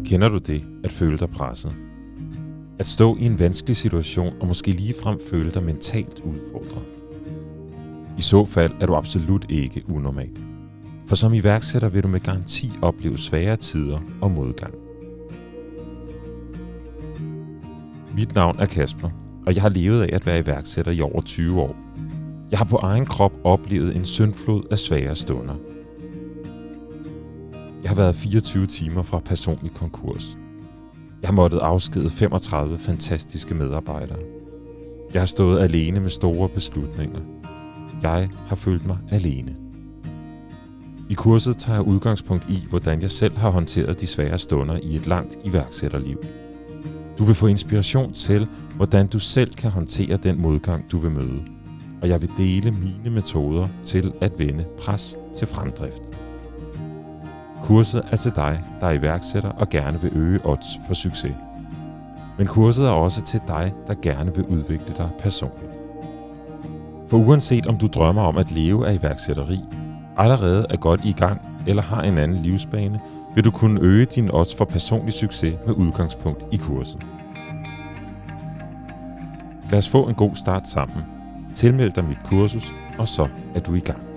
Kender du det, at føle dig presset? At stå i en vanskelig situation og måske ligefrem føle dig mentalt udfordret? I så fald er du absolut ikke unormal. For som iværksætter vil du med garanti opleve svære tider og modgang. Mit navn er Kasper, og jeg har levet af at være iværksætter i over 20 år. Jeg har på egen krop oplevet en syndflod af svære stunder. Jeg har været 24 timer fra personlig konkurs. Jeg har måttet afskede 35 fantastiske medarbejdere. Jeg har stået alene med store beslutninger. Jeg har følt mig alene. I kurset tager jeg udgangspunkt i, hvordan jeg selv har håndteret de svære stunder i et langt iværksætterliv. Du vil få inspiration til, hvordan du selv kan håndtere den modgang, du vil møde. Og jeg vil dele mine metoder til at vende pres til fremdrift. Kurset er til dig, der er iværksætter og gerne vil øge odds for succes. Men kurset er også til dig, der gerne vil udvikle dig personligt. For uanset om du drømmer om at leve af iværksætteri, allerede er godt i gang eller har en anden livsbane, vil du kunne øge dine odds for personlig succes med udgangspunkt i kurset. Lad os få en god start sammen. Tilmeld dig mit kursus, og så er du i gang.